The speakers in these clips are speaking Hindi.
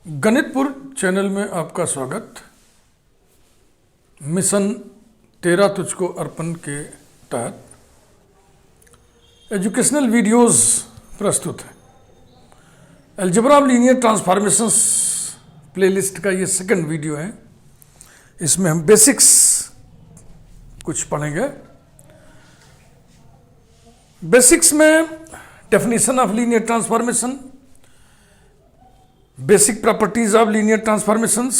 गणितपुर चैनल में आपका स्वागत। मिशन तेरा तुझको अर्पण के तहत एजुकेशनल वीडियोस प्रस्तुत है। Algebra of linear transformations playlist का ये सेकंड वीडियो है। इसमें हम बेसिक्स कुछ पढ़ेंगे। बेसिक्स में definition of linear transformation, basic properties of linear transformations,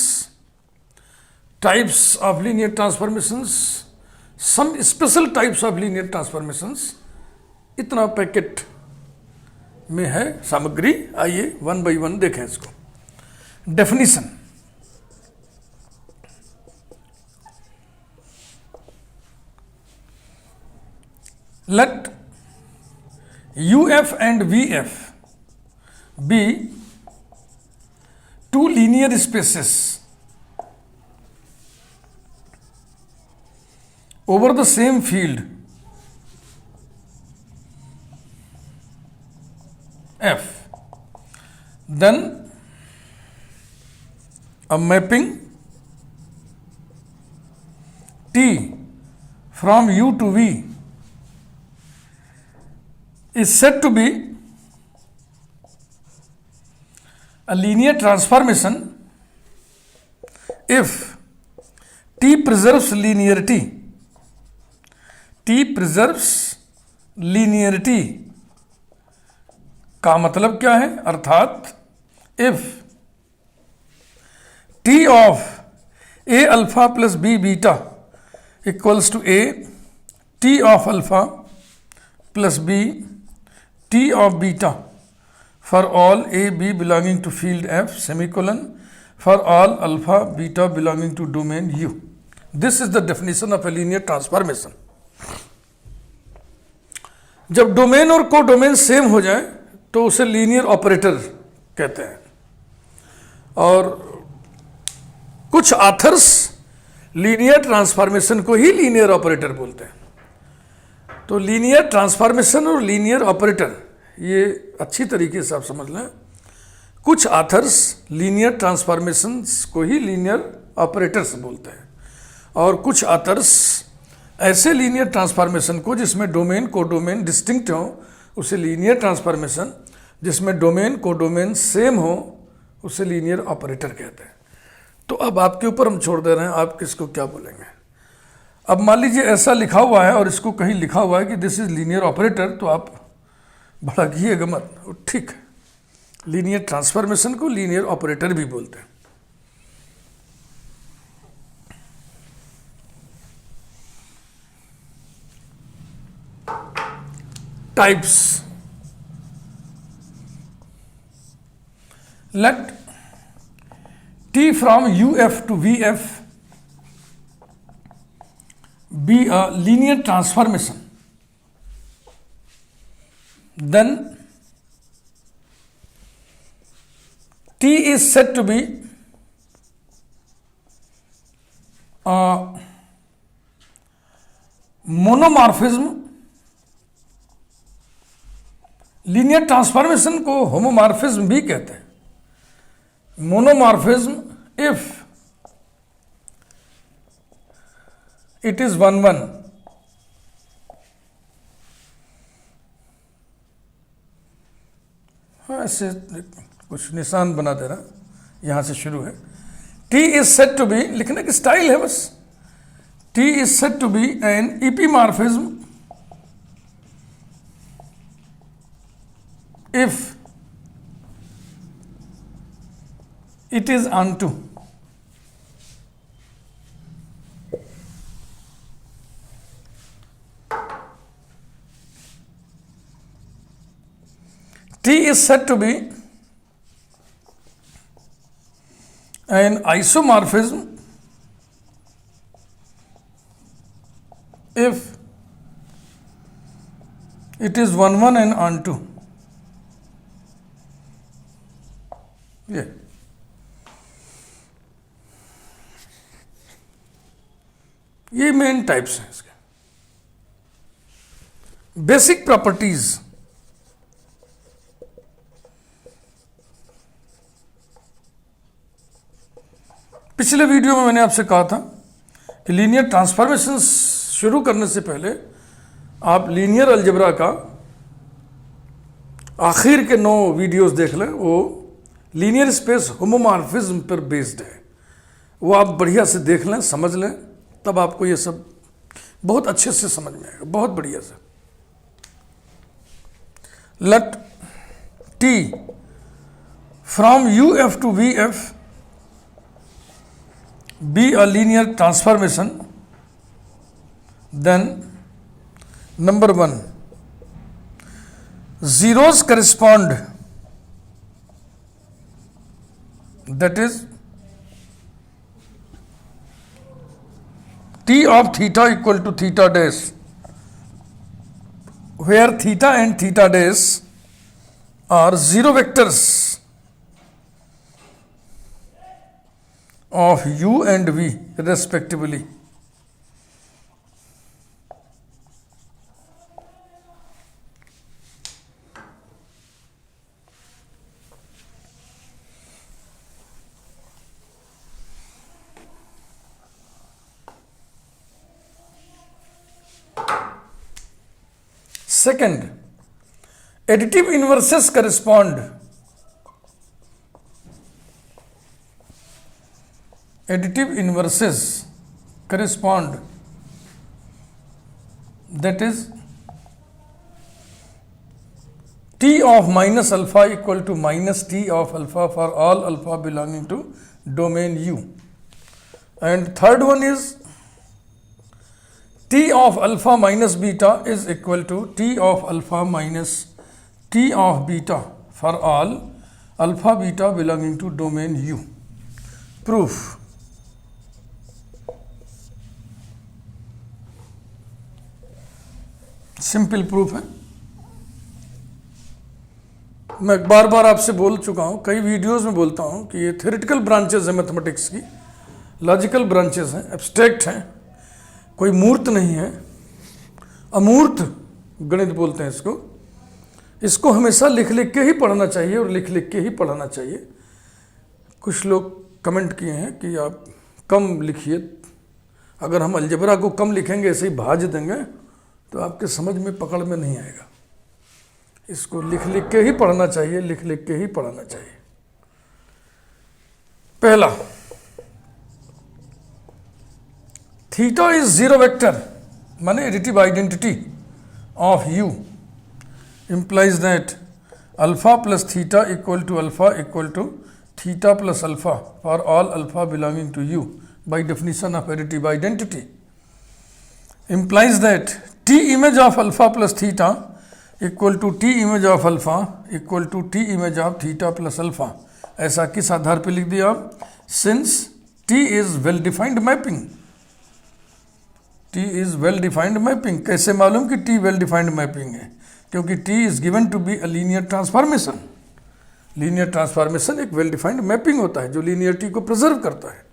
types of linear transformations, some special types of linear transformations, इतना पैकेट में है सामग्री। आइए वन बाई वन देखें इसको। Definition, let UF and VF be two linear spaces over the same field F, then a mapping T from U to V is said to be a linear transformation if T preserves linearity. T preserves linearity का मतलब क्या है? अर्थात if T of A alpha plus B beta equals to A, T of alpha plus B, T of beta for all A, B belonging to field F, semicolon, for all alpha, beta belonging to domain U. This is the definition of a linear transformation. जब डोमेन और को डोमेन सेम हो जाए तो उसे लीनियर ऑपरेटर कहते हैं। और कुछ ऑथर्स लीनियर ट्रांसफॉर्मेशन को ही लीनियर ऑपरेटर बोलते हैं। तो लीनियर ट्रांसफॉर्मेशन और लीनियर ऑपरेटर ये अच्छी तरीके से आप समझ लें। कुछ ऑथर्स लीनियर ट्रांसफॉर्मेशंस को ही लीनियर ऑपरेटर्स बोलते हैं और कुछ ऑथर्स ऐसे लीनियर ट्रांसफॉर्मेशन को जिसमें डोमेन को डोमेन डिस्टिंक्ट हो उसे लीनियर ट्रांसफॉर्मेशन, जिसमें डोमेन को डोमेन सेम हो उसे लीनियर ऑपरेटर कहते हैं। तो अब आपके ऊपर हम छोड़ दे रहे हैं, आप किसको क्या बोलेंगे। अब मान लीजिए ऐसा लिखा हुआ है और इसको कहीं लिखा हुआ है कि दिस इज लीनियर ऑपरेटर, तो आप भड़किएगा मत, ठीक है। लीनियर ट्रांसफॉर्मेशन को लीनियर ऑपरेटर भी बोलते हैं। Types, let T from UF to VF be a linear transformation, then T is said to be a monomorphism। Linear transformation को होमोमॉर्फिज्म भी कहते हैं। मोनोमॉर्फिज्म if it is 1-1, ऐसे कुछ निशान बना दे रहा, यहां से शुरू है। T is said to be, लिखने की स्टाइल है बस। T is said to be an epimorphism if it is onto T is said to be an isomorphism if it is 1-1 and onto। ये मेन टाइप्स हैं इसके। बेसिक प्रॉपर्टीज, पिछले वीडियो में मैंने आपसे कहा था कि लीनियर ट्रांसफॉर्मेशन शुरू करने से पहले आप लीनियर अलजेब्रा का आखिर के 9 वीडियोस देख लें। वो लीनियर स्पेस होमोमॉर्फिज्म पर बेस्ड है, वो आप बढ़िया से देख लें, समझ लें, तब आपको ये सब बहुत अच्छे से समझ में आएगा, बहुत बढ़िया से। Let T from UF to VF be a linear transformation, then number 1, zeros correspond, that is T of theta equal to theta dash, where theta and theta dash are zero vectors of U and V respectively. Second, additive inverses correspond. Additive inverses correspond, that is T of minus alpha equal to minus T of alpha for all alpha belonging to domain U. And third one is T of alpha minus beta is equal to T of alpha minus T of beta for all alpha beta belonging to domain U. Proof. Simple proof है। मैं बार बार आपसे बोल चुका हूं, कई वीडियोस में बोलता हूं कि ये थ्योरेटिकल ब्रांचेस है मैथमेटिक्स की, लॉजिकल ब्रांचेस हैं, एब्स्ट्रैक्ट हैं, कोई मूर्त नहीं है, अमूर्त गणित बोलते हैं इसको। इसको हमेशा लिख लिख के ही पढ़ना चाहिए और लिख लिख के ही पढ़ाना चाहिए। कुछ लोग कमेंट किए हैं कि आप कम लिखिए, अगर हम अलजेब्रा को कम लिखेंगे, ऐसे ही भाज देंगे तो आपके समझ में पकड़ में नहीं आएगा। इसको लिख लिख के ही पढ़ना चाहिए, लिख लिख के ही पढ़ाना चाहिए। पहला, थीटा इज जीरो वेक्टर, माने additive identity of U implies that alpha plus theta equal to alpha equal to theta plus alpha for all alpha belonging to U by definition of additive identity. Implies that T image of alpha plus theta equal to T image of alpha equal to T image of theta plus alpha. ऐसा किस आधार पे लिख दिया आप? Since T is well defined mapping. T is well defined mapping. कैसे मालूम कि T well defined mapping है? क्योंकि T is given to be a linear transformation. Linear transformation एक वेल डिफाइंड मैपिंग होता है जो लीनियरिटी को प्रिजर्व करता है।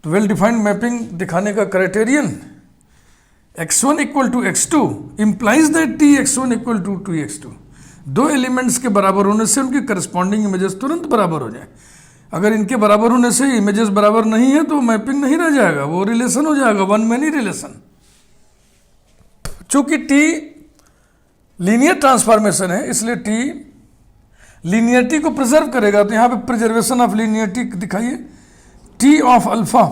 तो वेल डिफाइंड मैपिंग दिखाने का criterion x1 equal to x2 implies that T x1 equal to 2x2। दो एलिमेंट्स के बराबर होने से उनके करस्पॉन्डिंग इमेजेस तुरंत बराबर हो जाए। अगर इनके बराबर होने से इमेजेस बराबर नहीं है तो मैपिंग नहीं रह जाएगा, वो रिलेशन हो जाएगा, वन मैनी रिलेशन। चूंकि T लीनियर ट्रांसफॉर्मेशन है इसलिए T लीनियरिटी को प्रिजर्व करेगा। तो यहाँ पे प्रिजर्वेशन ऑफ लीनियरिटी दिखाइए, T of alpha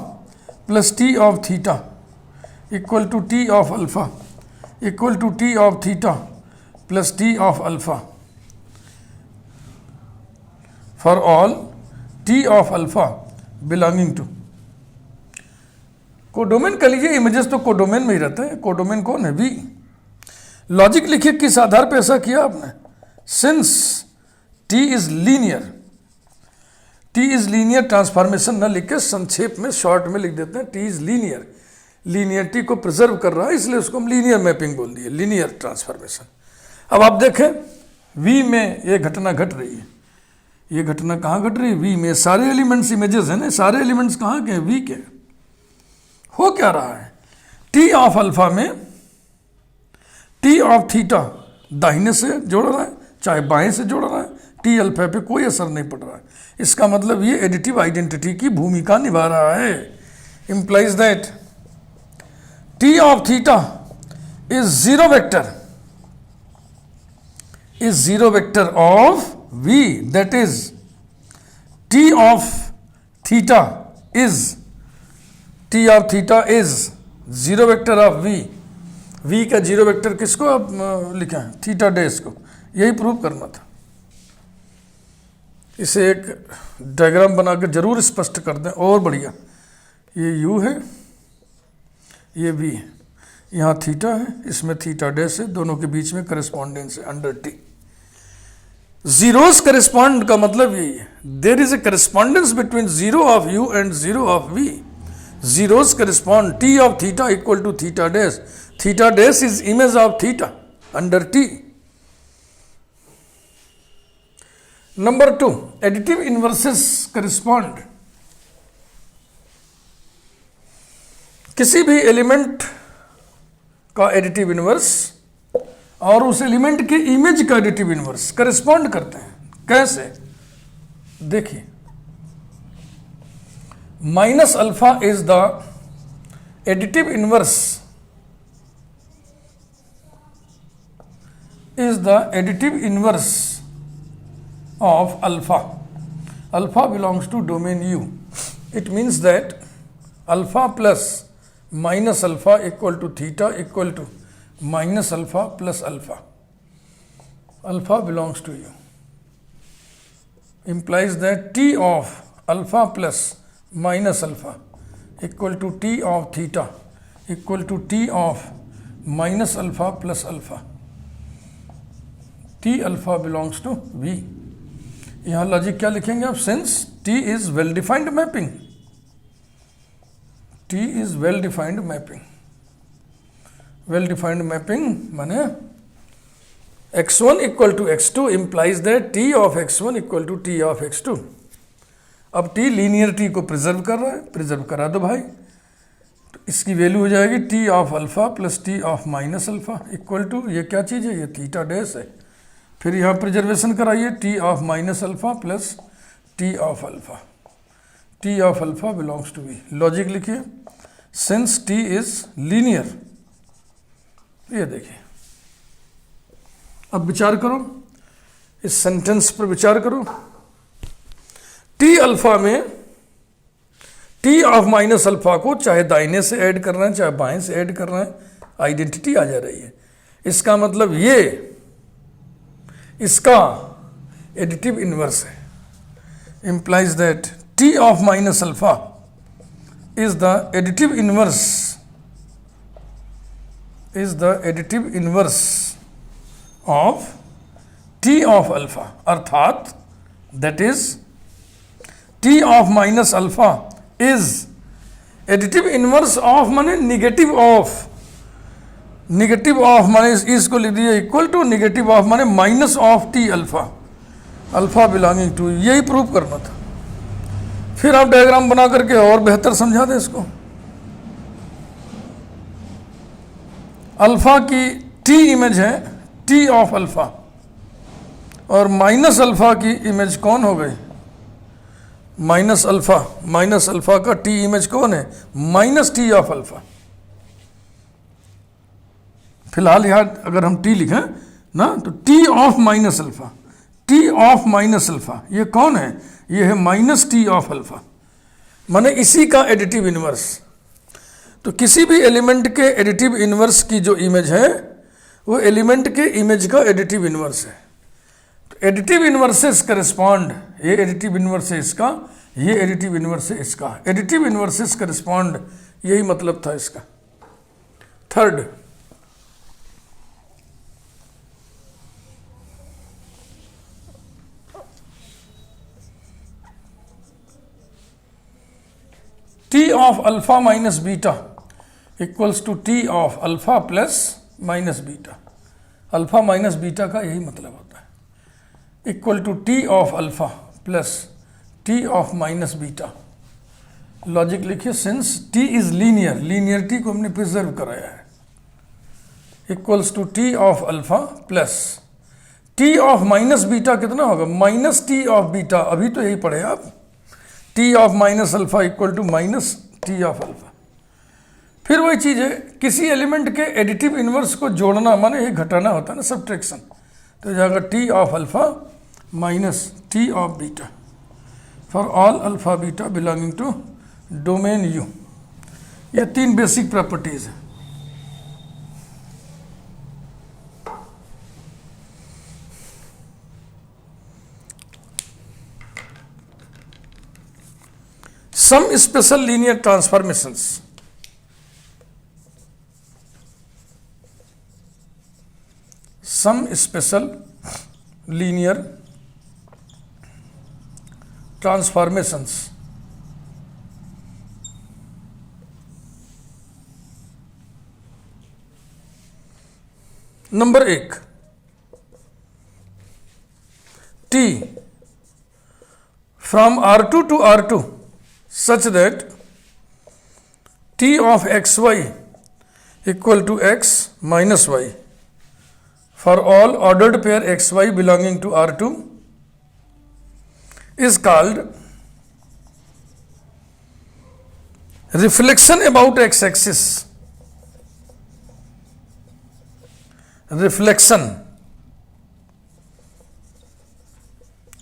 plus T of theta equal to T of alpha equal to T of theta plus T of alpha for all T of alpha belonging to. Codomain कह लीजिए, इमेजेस तो कोडोमेन में ही रहते हैं। कोडोमेन कौन है? V। लॉजिक लिखिए किस आधार पे ऐसा किया आपने? Since T is linear, T is linear transformation न लिख के संक्षेप में शॉर्ट में लिख देते हैं T इज लीनियर। लीनियरिटी को प्रिजर्व कर रहा है इसलिए उसको हम लीनियर मैपिंग बोल दिए, लीनियर ट्रांसफॉर्मेशन। अब आप देखें V में ये घटना घट रही है, ये घटना कहाँ घट रही है? V में। सारे एलिमेंट्स इमेजेस हैं ना, सारे एलिमेंट्स कहाँ के हैं? V के। हो क्या रहा है? T ऑफ अल्फा में T ऑफ थीटा दाहिने से जोड़ रहा है, चाहे बाएं से जोड़ रहा है, टी अल्फा पे कोई असर नहीं पड़ रहा है। इसका मतलब ये एडिटिव आइडेंटिटी की भूमिका निभा रहा है। Implies that T of theta is zero vector of V, that is T of theta is zero vector of V का जीरो वेक्टर किसको अब लिखा है? थीटा डैश को। यही प्रूव करना था। इसे एक डायग्राम बनाकर जरूर स्पष्ट कर दें और बढ़िया। ये यू है, ये वी है, यहाँ थीटा है, इसमें थीटा डैश है, दोनों के बीच में करस्पॉन्डेंस है अंडर टी। जीरोस करस्पॉन्ड का मतलब यही है, there is a correspondence between zero of u and zero of v. Zeros correspond, T of theta equal to theta dash, theta dash is image of theta under T. Number 2, additive inverses correspond. किसी भी एलिमेंट का एडिटिव इन्वर्स और उस एलिमेंट के इमेज का एडिटिव इन्वर्स करस्पॉन्ड करते हैं। कैसे? देखिए, minus alpha is the additive inverse of alpha. Alpha belongs to domain U. It means that alpha plus minus alpha equal to theta equal to minus alpha plus alpha. Alpha belongs to U. Implies that T of alpha plus minus alpha equal to T of theta equal to T of minus alpha plus alpha. T alpha belongs to V. यहां लॉजिक क्या लिखेंगे आप? Since T is well defined mapping, T is well defined mapping. Well defined mapping माने x1 equal to x2 implies that T of x1 equal to T of x2। अब T लीनियरिटी को प्रिजर्व कर रहा है, प्रिजर्व करा दो भाई। तो इसकी वैल्यू हो जाएगी T of alpha plus T of minus alpha equal to, ये क्या चीज़ है? ये थीटा डैश है। फिर यहाँ प्रिजर्वेशन कराइए, T of minus alpha plus T of alpha. T of alpha belongs to V। Logic लिखिए, सिंस T इज लीनियर। ये देखिए, अब विचार करो, इस सेंटेंस पर विचार करो। T अल्फा में T ऑफ माइनस अल्फा को चाहे दाहिने से ऐड करना है चाहे बाएं से ऐड करना है, आइडेंटिटी आ जा रही है। इसका मतलब ये इसका एडिटिव इन्वर्स है। Implies that T of minus alpha is the additive inverse of T of alpha, अर्थात that is T of minus alpha is additive inverse of माने निगेटिव ऑफ माने इसको लिख दिया इक्वल टू निगेटिव ऑफ माने minus of T alpha, alpha belonging to. यही प्रूव करना था। फिर आप डायग्राम बना करके और बेहतर समझा दें इसको। अल्फा की T इमेज है T ऑफ अल्फा, और माइनस अल्फा की इमेज कौन हो गई? माइनस अल्फा का T इमेज कौन है? Minus T of alpha. फिलहाल यहाँ अगर हम T लिखें ना तो T ऑफ माइनस अल्फा, ये कौन है? ये है माइनस T ऑफ अल्फा, माने इसी का एडिटिव इन्वर्स। तो किसी भी एलिमेंट के एडिटिव इन्वर्स की जो इमेज है वो एलिमेंट के इमेज का एडिटिव इन्वर्स है। तो एडिटिव इन्वर्सेस करस्पॉन्ड, ये एडिटिव इन्वर्स है इसका, ये एडिटिव इन्वर्स है इसका। एडिटिव इन्वर्सेस करस्पॉन्ड, यही मतलब था इसका। Third, T of alpha minus beta equals to T of alpha plus minus beta. Alpha minus beta का यही मतलब होता है। Equal to T of alpha plus T of minus beta. Logic लिखिए, since T is linear, linearity को हमने प्रिजर्व कराया है। Equals to T of alpha plus T of minus beta कितना होगा, माइनस टी ऑफ बीटा, अभी तो यही पढ़े आप, T of minus alpha equal to minus T of alpha. फिर वही चीज है, किसी एलिमेंट के एडिटिव इनवर्स को जोड़ना माने ये घटाना होता है ना, सब्ट्रैक्शन, तो जाएगा T of alpha minus T of beta for all alpha beta belonging to domain U. ये तीन बेसिक प्रॉपर्टीज है। Some special linear transformations number 1, t from R2 to R2 such that t of xy equal to x minus y for all ordered pair xy belonging to R2 is called reflection about x-axis. Reflection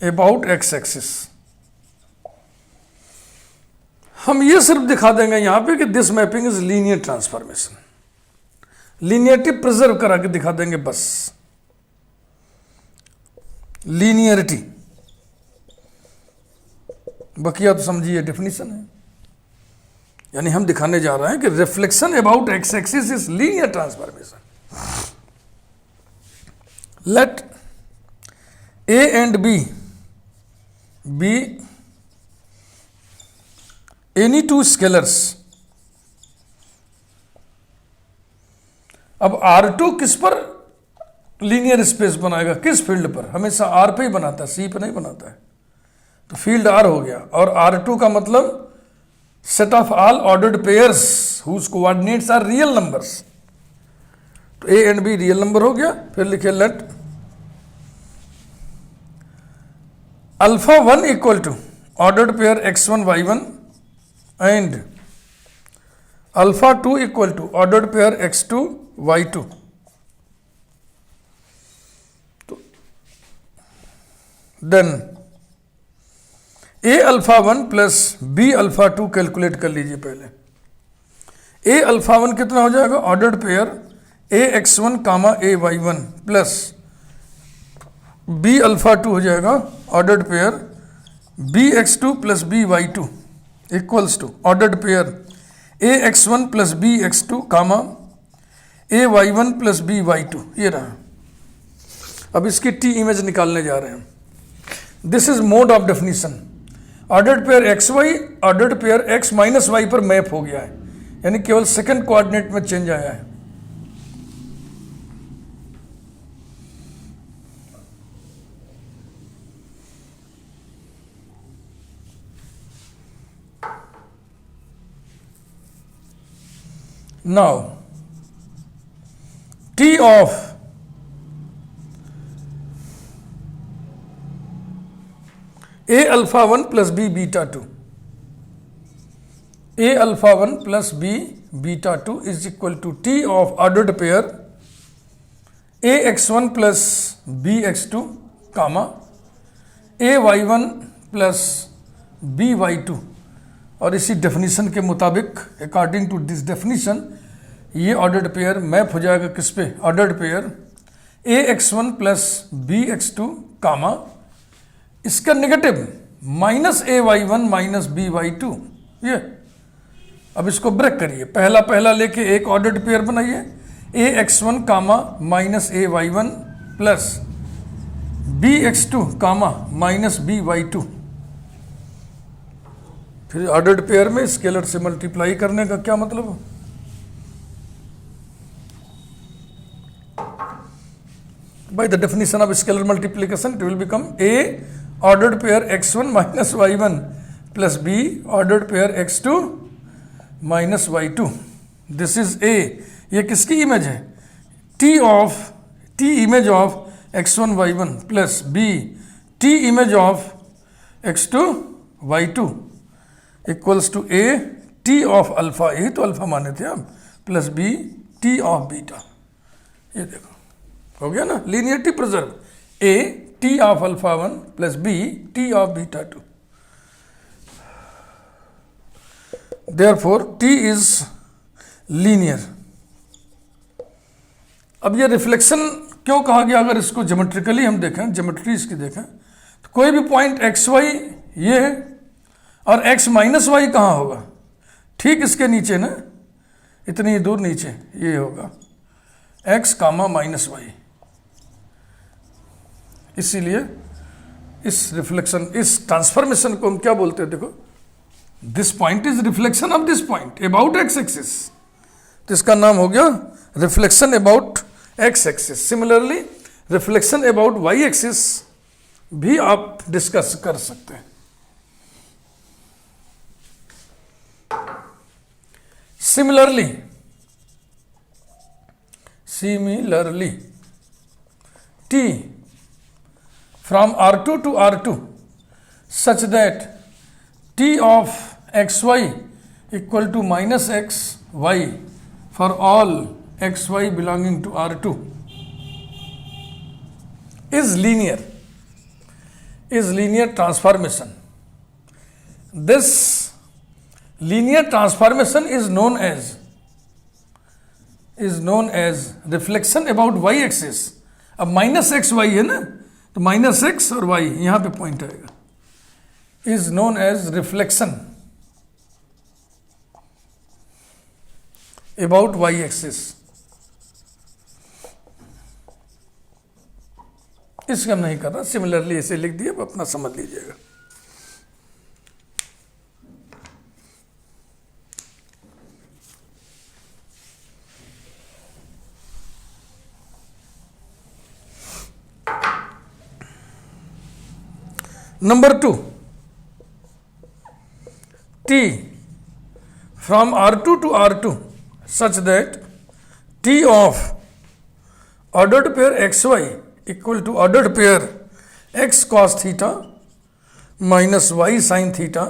about x-axis. हम ये सिर्फ दिखा देंगे यहां पे कि this mapping is linear transformation, linearity preserve करा के दिखा देंगे बस, लीनियरिटी, बकिया तो समझिए डेफिनेशन है। यानी हम दिखाने जा रहे हैं कि reflection about x axis is linear transformation. Let A and B be any two scalars. अब R2 किस पर लीनियर स्पेस बनाएगा, किस फील्ड पर, हमेशा R पे ही बनाता है, C पे नहीं बनाता है, तो फील्ड R हो गया। और R2 का मतलब set of all ordered pairs whose coordinates are real numbers, तो A and B real number हो गया। फिर लिखे let alpha 1 equal to ordered pair x1 y1 and alpha 2 equal to ordered pair x2 y2। तो then a alpha 1 plus b alpha 2 calculate कर लीजिए पहले। a alpha 1 कितना हो जाएगा, ordered pair a x1 comma a y1 plus b alpha 2 हो जाएगा ordered pair b x2 plus b y2 equals to ordered pair A x1 plus B x2 comma A y1 plus B y2। ये रहा। अब इसकी टी इमेज निकालने जा रहे हैं। This is mode of definition. Ordered pair xy ordered pair x minus Y पर मैप हो गया है, यानी केवल सेकंड कोऑर्डिनेट में चेंज आया है। Now, T of A alpha 1 plus B beta 2, A alpha 1 plus B beta 2 is equal to T of ordered pair A x1 plus B x2 comma A y1 plus B y2। और इसी डेफिनेशन के मुताबिक अकॉर्डिंग टू दिस डेफिनेशन ये ऑर्डर्ड पेयर मैप हो जाएगा किस पे, ordered pair A x1 plus B x2 comma इसका negative minus A y1 minus B y2। ये अब इसको ब्रेक करिए, पहला पहला लेके एक ऑर्डर्ड पेयर बनाइए, A x1 comma minus A y1 plus B x2 comma minus B y2। फिर ऑर्डर्ड पेयर में स्केलर से मल्टीप्लाई करने का क्या मतलब, by the definition of scalar multiplication it will become a ordered pair x1 minus y1 plus B ordered pair x2 minus y2। This is a, ये किसकी इमेज है, T image of x1 y1 plus b t image of x2 y2 equals to a t of alpha, यही तो अल्फा माने थे हम, plus b t of beta. ये देखो हो गया ना, linearity preserve, a t of alpha 1 plus b t of beta 2। Therefore t is linear. अब ये रिफ्लेक्शन क्यों कहा गया? अगर इसको ज्योमेट्रिकली हम देखें, ज्योमेट्री इसकी देखें, तो कोई भी पॉइंट एक्स वाई ये है और एक्स माइनस वाई कहाँ होगा? ठीक इसके नीचे ना, इतनी ही दूर नीचे ये होगा एक्स कामा माइनस वाई। इसीलिए इस रिफ्लेक्शन, इस ट्रांसफॉर्मेशन को हम क्या बोलते हैं? देखो, this point is reflection of this point about x axis, तो इसका नाम हो गया reflection about x axis. Similarly reflection about y axis भी आप डिस्कस कर सकते हैं। Similarly t from R2 to R2 such that t of xy equal to minus xy for all xy belonging to R2 is linear transformation. This linear transformation is known as reflection about y axis. अब माइनस एक्स वाई है ना, तो माइनस एक्स और वाई यहां पे पॉइंट आएगा, is known as reflection about y axis. इसका हम नहीं कर रहा, सिमिलरली ऐसे लिख दिया, अपना समझ लीजिएगा। Number 2, t from R2 to R2 such that t of ordered pair xy equal to ordered pair x cos theta minus y sin theta,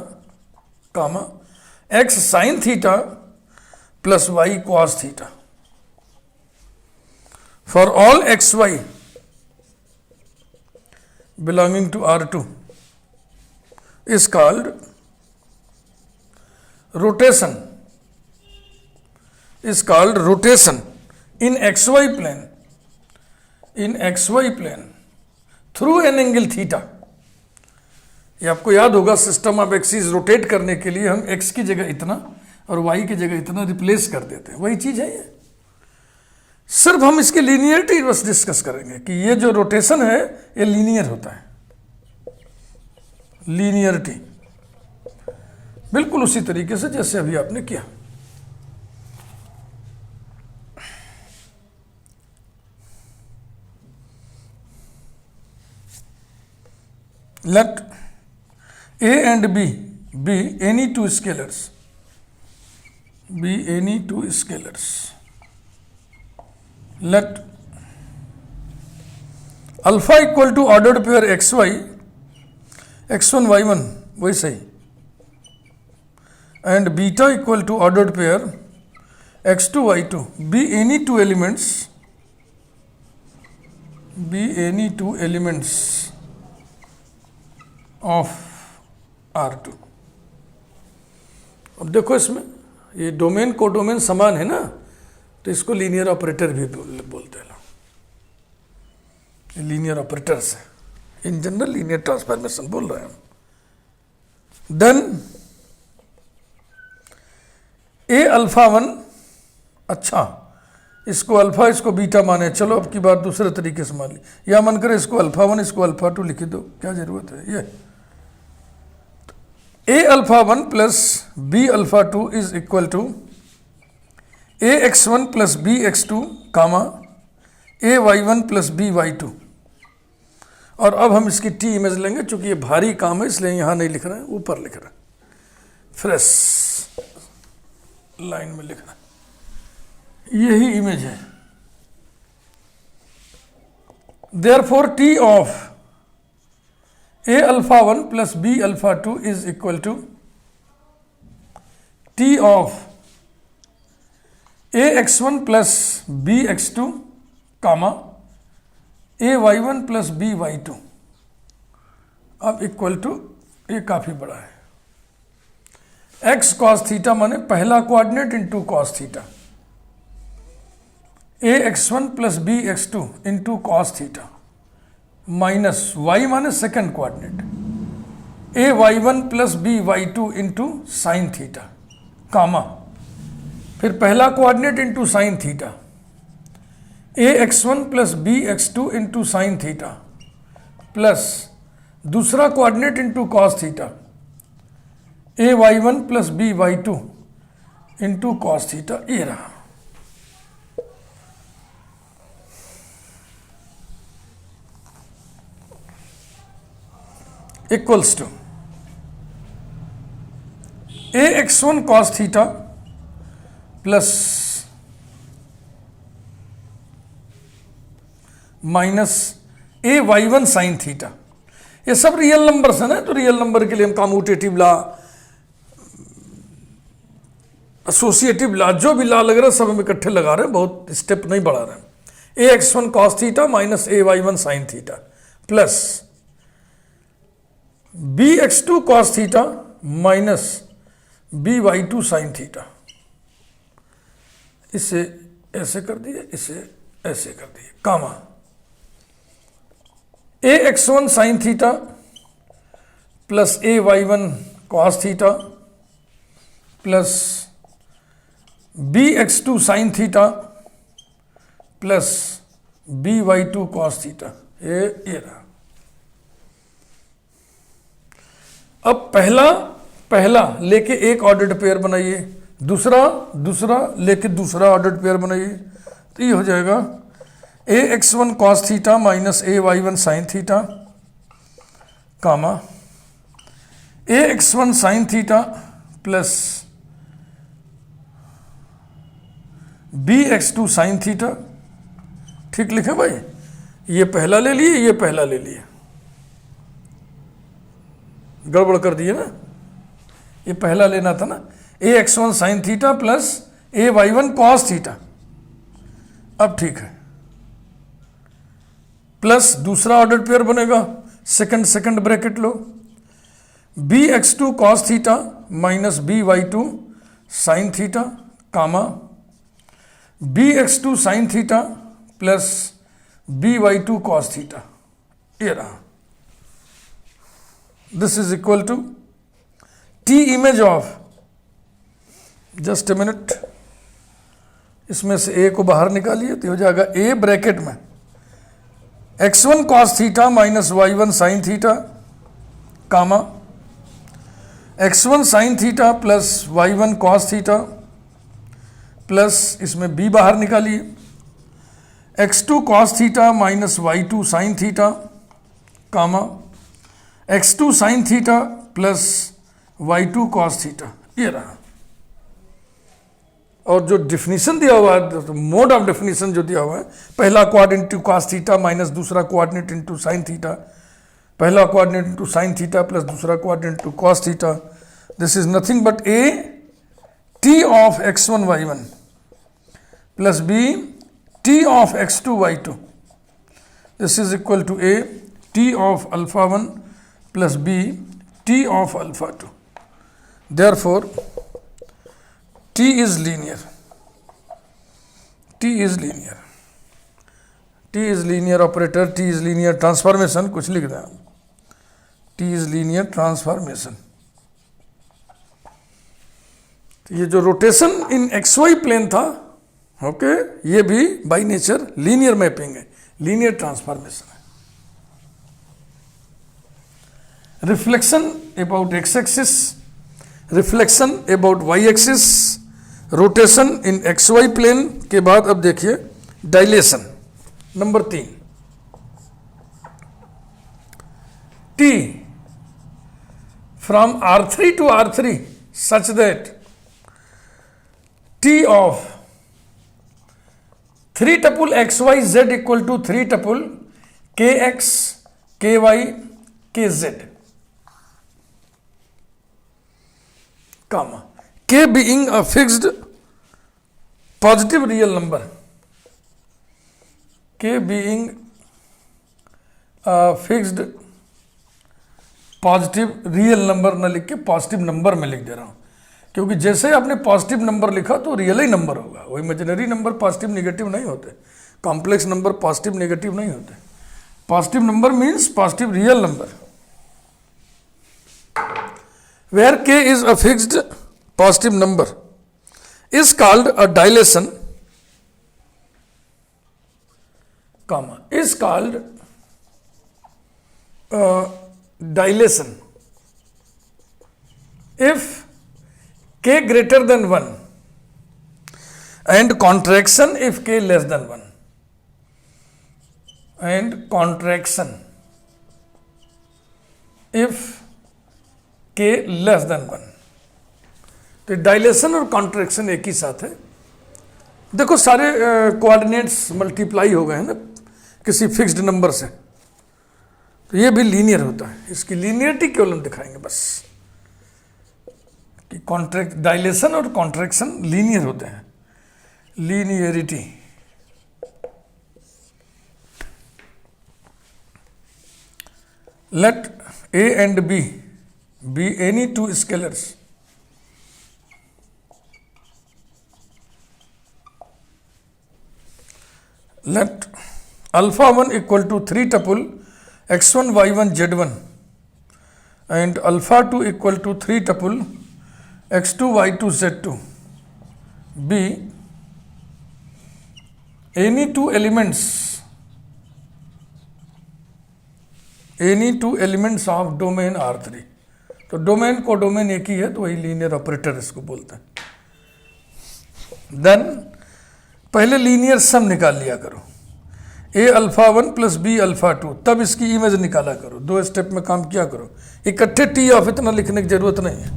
comma x sin theta plus y cos theta for all xy belonging to R2 is called rotation in xy plane through an angle theta। ये आपको याद होगा, सिस्टम ऑफ एक्सिस रोटेट करने के लिए हम x की जगह इतना और y की जगह इतना रिप्लेस कर देते हैं, वही चीज है ये। सिर्फ हम इसकी लीनियरिटी बस डिस्कस करेंगे कि ये जो रोटेशन है ये लीनियर होता है। लीनियरिटी बिल्कुल उसी तरीके से जैसे अभी आपने किया। Let A and B be any two scalars, let alpha equal to ordered pair xy x1 y1 वही सही, and beta equal to ordered pair x2 y2 be any two elements of R2। अब देखो इसमें ये डोमेन को डोमेन समान है ना, तो इसको लीनियर ऑपरेटर भी बोलते हैं। लीनियर ऑपरेटर्स है, इन जनरल लीनियर ट्रांसफॉर्मेशन बोल रहे हैं। देन ए अल्फा 1, अच्छा इसको अल्फा इसको बीटा माने, चलो अब की बात दूसरे तरीके से मान ली, या मन करे इसको अल्फा 1 इसको अल्फा 2 लिख दो, क्या जरूरत है। ये a alpha 1 plus b alpha 2 is equal to a x1 plus B x2 comma A y1 plus B y2। और अब हम इसकी टी इमेज लेंगे, चूंकि ये भारी काम है इसलिए यहां नहीं लिख रहे हैं, ऊपर लिख रहे हैं, फ्रेश लाइन में लिख रहे हैं। यही इमेज है, Therefore T of A alpha 1 plus B alpha 2 is equal to T of A x1 plus B x2 comma A y1 plus B y2 अब इक्वल टू ये काफी बड़ा है, x cos थीटा माने पहला coordinate into cos theta, A x1 plus B x2 into cos theta minus y माने second coordinate A y1 plus B y2 into sine theta comma फिर पहला coordinate into sine theta A x1 plus B x2 into sine theta plus दूसरा coordinate into cos theta A y1 plus B y2 into cos theta, ये रहा। Equals to A x1 cos theta plus minus A y1 sine theta. ये सब रियल नंबर्स है ना, तो रियल नंबर के लिए हम कम्यूटेटिव लॉ, एसोसिएटिव लॉ, जो भी लॉ लग रहा है सब हम इकट्ठे लगा रहे हैं, बहुत स्टेप नहीं बढ़ा रहे हैं। A x1 cos theta minus A y1 sine theta plus B x2 cos theta minus B y2 sine theta. इसे ऐसे कर दिए, इसे ऐसे कर दिए कामा A x1 sine theta plus A y1 cos theta plus B x2 sine theta plus B y2 cos theta, ये रहा। अब पहला लेके एक ऑर्डर्ड पेयर बनाइए, दूसरा लेके दूसरा ऑर्डर्ड पेयर बनाइए, तो ये हो जाएगा A x1 cos theta minus A y1 sine theta comma A x1 sine theta plus B x2 sine theta. ठीक लिखे भाई, ये पहला ले लिए, ये पहला ले लिए, गड़बड़ कर दिए ना, ये पहला लेना था ना, A x1 sine theta plus A y1 cos theta. अब ठीक है, प्लस दूसरा ऑर्डर पेयर बनेगा, सेकंड ब्रैकेट लो, B x2 cos theta minus B y2 sine theta comma B x2 sine theta plus B y2 cos theta, ये रहा। This is equal to T image of, just a minute, इसमें से A को बाहर निकालिए तो हो जाएगा A ब्रैकेट में x1 cos theta minus y1 sine theta comma x1 sine theta plus y1 cos theta plus इसमें B बाहर निकालिए x2 cos theta minus y2 sine theta comma x2 sine theta plus y2 cos theta, ये रहा। और जो डिफिनीशन दिया हुआ है, मोड ऑफ डेफिनेशन जो दिया हुआ है, पहला coordinate into cos theta minus दूसरा कोऑर्डिनेट इंटू साइन थीटा, पहला coordinate into sine theta plus दूसरा coordinate into cos theta, this is nothing but A T of x1 y1 plus B T of x2 y2, this is equal to A T of alpha 1 plus B T of alpha 2। Therefore T is linear, T is linear, T is linear operator, T is linear transformation, कुछ लिख दें, T is linear transformation। ये जो रोटेशन इन XY प्लेन था, ओके, ये भी बाई नेचर लीनियर मैपिंग है, लीनियर ट्रांसफॉर्मेशन है। Reflection about x axis, reflection about y axis, rotation in XY plane के बाद अब देखिए dilation number 3, T from R3 to R3 such that T of 3 tuple XY Z equal to 3 tuple के एक्स के वाई के Z, comma k being a fixed positive real number, k being a fixed positive real number ना लिख के पॉजिटिव नंबर में लिख दे रहा हूं, क्योंकि जैसे ही आपने पॉजिटिव नंबर लिखा तो रियल ही नंबर होगा, वो इमेजिनरी नंबर पॉजिटिव नेगेटिव नहीं होते, कॉम्प्लेक्स नंबर पॉजिटिव नेगेटिव नहीं होते। Positive number means positive real number, where k is a fixed positive number is called a dilation, comma is called dilation if k greater than 1 and contraction if k less than 1 and contraction if k less than 1। तो डायलेशन और कॉन्ट्रैक्शन एक ही साथ है। देखो सारे कोऑर्डिनेट्स मल्टीप्लाई हो गए हैं ना किसी फिक्स्ड नंबर से, तो ये भी लीनियर होता है, इसकी लीनियरिटी केवल हम दिखाएंगे बस कि कॉन्ट्रैक्ट डायलेशन और कॉन्ट्रैक्शन लीनियर होते हैं, linearity. Let A and b be any two scalars let alpha 1 equal to 3 tuple x1 y1 z1 and alpha 2 equal to 3 tuple x2 y2 z2 be any two elements of domain R3। तो डोमेन को डोमेन एक ही है तो वही लीनियर ऑपरेटर इसको बोलते हैं। देन पहले लीनियर सम निकाल लिया करो, ए अल्फा 1 प्लस बी अल्फा 2, तब इसकी इमेज निकाला करो, 2 स्टेप में काम किया करो, इकट्ठे टी ऑफ इतना लिखने की जरूरत नहीं है,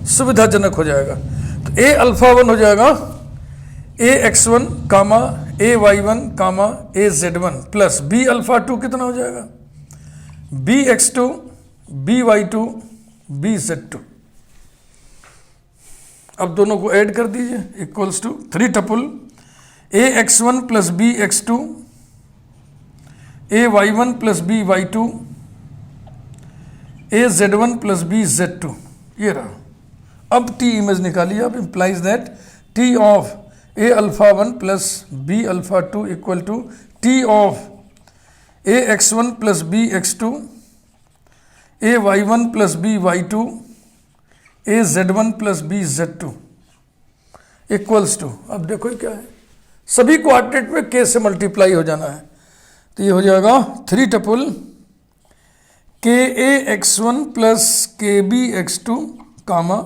सुविधाजनक हो जाएगा। तो ए अल्फा 1 हो जाएगा a x 1 comma a y 1 comma a z 1 plus b alpha 2 कितना हो जाएगा b x 2 b y 2 b z 2। अब दोनों को ऐड कर दीजिए, equals to 3 tuple a x 1 plus b x 2 a y 1 plus b y 2 a z 1 plus b z 2। ये रहा। अब टी इमेज निकालिए आप, implies that T of a alpha 1 plus b alpha 2 equal to T of a x 1 plus b x 2 a y 1 plus b y 2 a z 1 plus b z 2 equals to, अब देखो क्या है, सभी कोऑर्डिनेट में के से मल्टीप्लाई हो जाना है, तो ये हो जाएगा 3 टपल के ए एक्स 1 प्लस के बी एक्स 2 कामा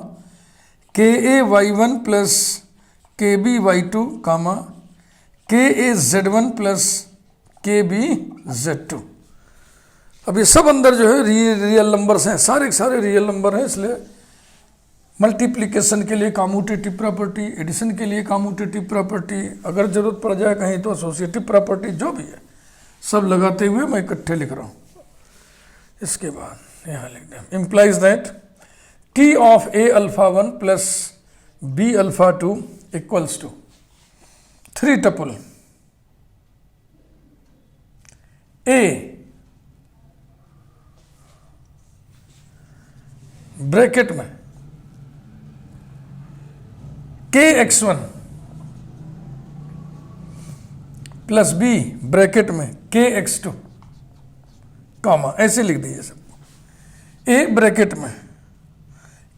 के ए वाई 1 प्लस के बी वाई 2 कामा के ए जेड 1 प्लस के बी जेड 2। अब ये सब अंदर जो है रियल नंबर्स हैं, सारे के सारे रियल नंबर हैं, इसलिए मल्टीप्लिकेशन के लिए कम्यूटेटिव प्रॉपर्टी, एडिशन के लिए कम्यूटेटिव प्रॉपर्टी, अगर जरूरत पड़ जाए कहीं तो एसोसिएटिव प्रॉपर्टी, जो भी है सब लगाते हुए मैं इकट्ठे लिख रहा हूँ। इसके बाद यहाँ लिख दें implies that T of a alpha 1 plus b alpha 2 equals to 3 tuple a bracket में के एक्स 1 प्लस बी ब्रैकेट में के एक्स 2 कामा, ऐसे लिख दीजिए सबको, ए ब्रैकेट में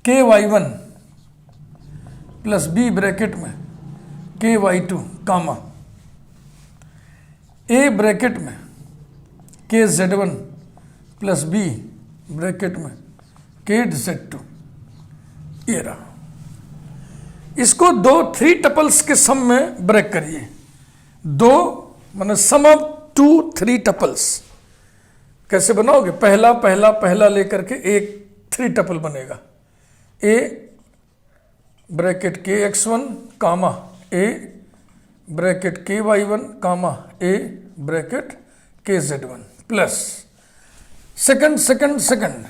के वाई 1 प्लस बी ब्रैकेट में के वाई 2 कामा ए ब्रैकेट में के जेड 1 प्लस बी ब्रैकेट में के जेड 2। ये रहा। इसको 3 टपल्स के सम में ब्रेक करिए, सम ऑफ 2 3 टपल्स कैसे बनाओगे, पहला पहला पहला लेकर के एक 3 टपल बनेगा, ए ब्रैकेट के एक्स 1 कामा ए ब्रैकेट के वाई 1 कामा ए ब्रैकेट के जेड 1 प्लस सेकंड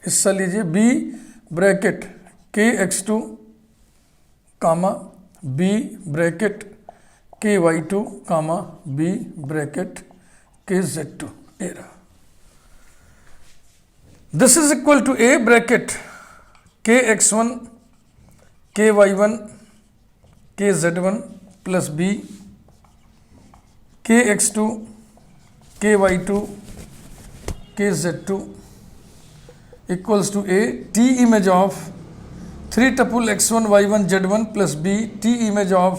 हिस्सा लीजिए, बी ब्रैकेट के x two comma b bracket के y two comma b bracket के जेड टू, ए रहा। This is equal to a bracket के एक्स वन के वाई वन के जेड वन प्लस बी के एक्स टू के वाई टू के z to equals to a t image of 3 tuple x1 y1 z1 plus b t image of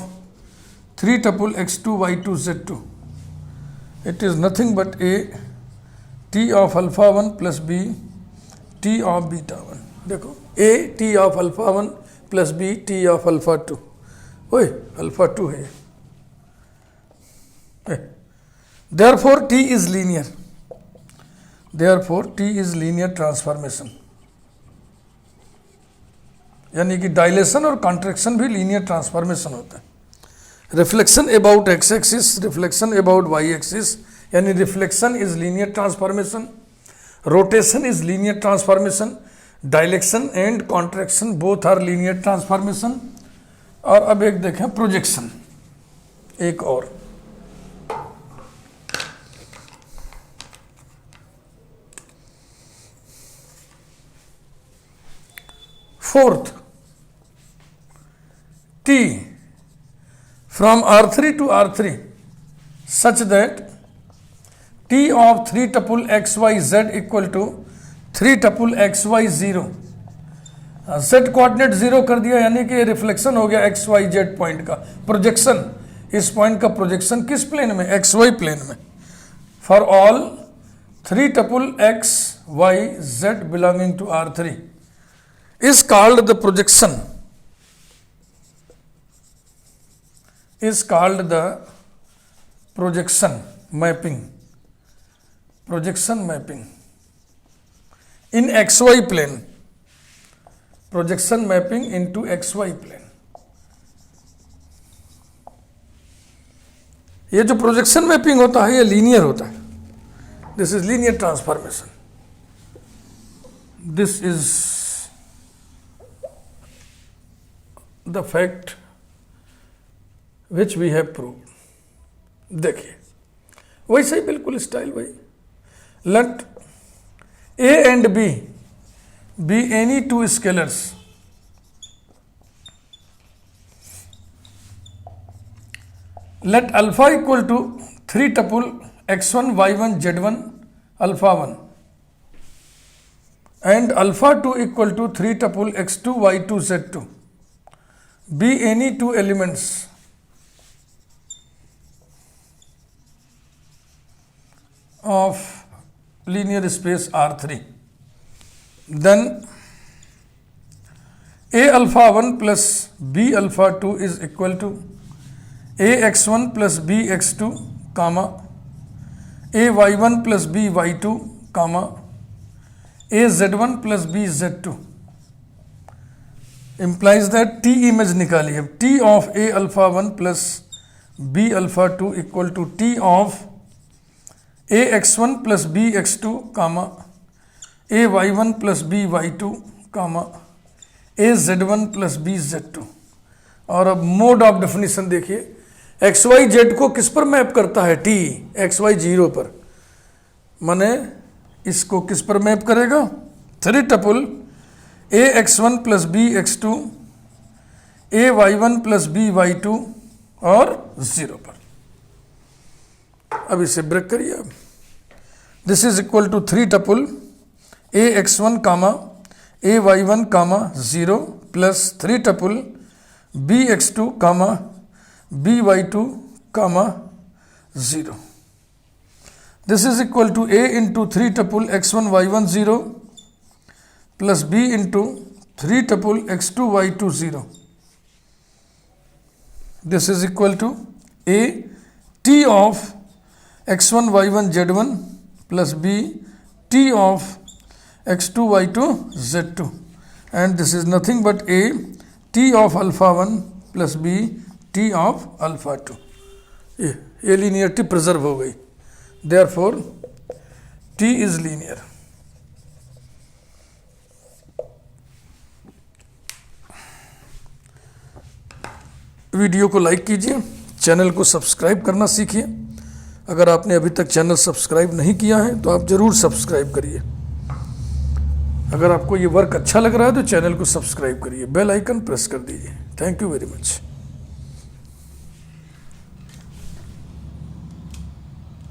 3 tuple x2 y2 z2. It is nothing but a t of alpha 1 plus b t of beta 1. देखो a t of alpha 1 plus b t of alpha 2. ओए alpha 2 है। Therefore t is linear. Therefore T is linear transformation, यानी कि डायलेशन और कॉन्ट्रैक्शन भी लीनियर ट्रांसफॉर्मेशन होता है। Reflection about x axis, reflection about y axis, यानी reflection is linear transformation, rotation is linear transformation, dilation and contraction both are linear transformation. और अब एक देखें प्रोजेक्शन, एक और fourth, T from R3 to R3 such that T of 3 tuple XYZ equal to 3 tuple XY0, Z coordinate 0 कर दिया, यानी कि रिफ्लेक्शन हो गया XYZ पॉइंट का। प्रोजेक्शन, इस पॉइंट का प्रोजेक्शन किस प्लेन में? XY प्लेन में। For all 3 tuple XYZ belonging to R3 is called the projection, is called the projection mapping, projection mapping in XY plane, projection mapping into XY plane। ये जो प्रोजेक्शन मैपिंग होता है ये लीनियर होता है। This is linear transformation, this is the fact which we have proved। देखिए वैसे ही बिल्कुल स्टाइल वही। let a and b be any two scalars let alpha equal to 3 tuple x1 y1 z1 alpha 1 and alpha 2 equal to 3 tuple x2 y2 z2 be any two elements of linear space R3, then a alpha 1 plus b alpha 2 is equal to a x1 plus b x2 comma a y1 plus b y2 comma a z1 plus b z2 implies that T image निकालिए। T of A alpha 1 plus B alpha 2 equal to T of A x1 plus B x2 comma A y1 plus B y2 comma A z1 plus B z2। और अब मोड ऑफ डेफिनेशन देखिए, एक्स वाई जेड को किस पर मैप करता है? T एक्स वाई 0 पर, माने इसको किस पर मैप करेगा? 3 tuple a x one plus b x two, a y one plus b y two और 0 पर। अब इसे ब्रेक करिए। This is equal to 3 tuple a x one comma a y one comma 0 plus 3 tuple b x two comma b y two comma 0। This is equal to a into 3 tuple x one y one 0 plus b into 3 tuple x2 y2 0. This is equal to a t of x1 y1 z1 plus b t of x2 y2 z2, and this is nothing but a t of alpha 1 plus b t of alpha 2। ये linearity preserve हो गई। Therefore T is linear. Video को लाइक कीजिए, चैनल को सब्सक्राइब करना सीखिए। अगर आपने अभी तक चैनल सब्सक्राइब नहीं किया है तो आप ज़रूर सब्सक्राइब करिए। अगर आपको ये वर्क अच्छा लग रहा है तो चैनल को सब्सक्राइब करिए, बेल आइकन प्रेस कर दीजिए। Thank you very much.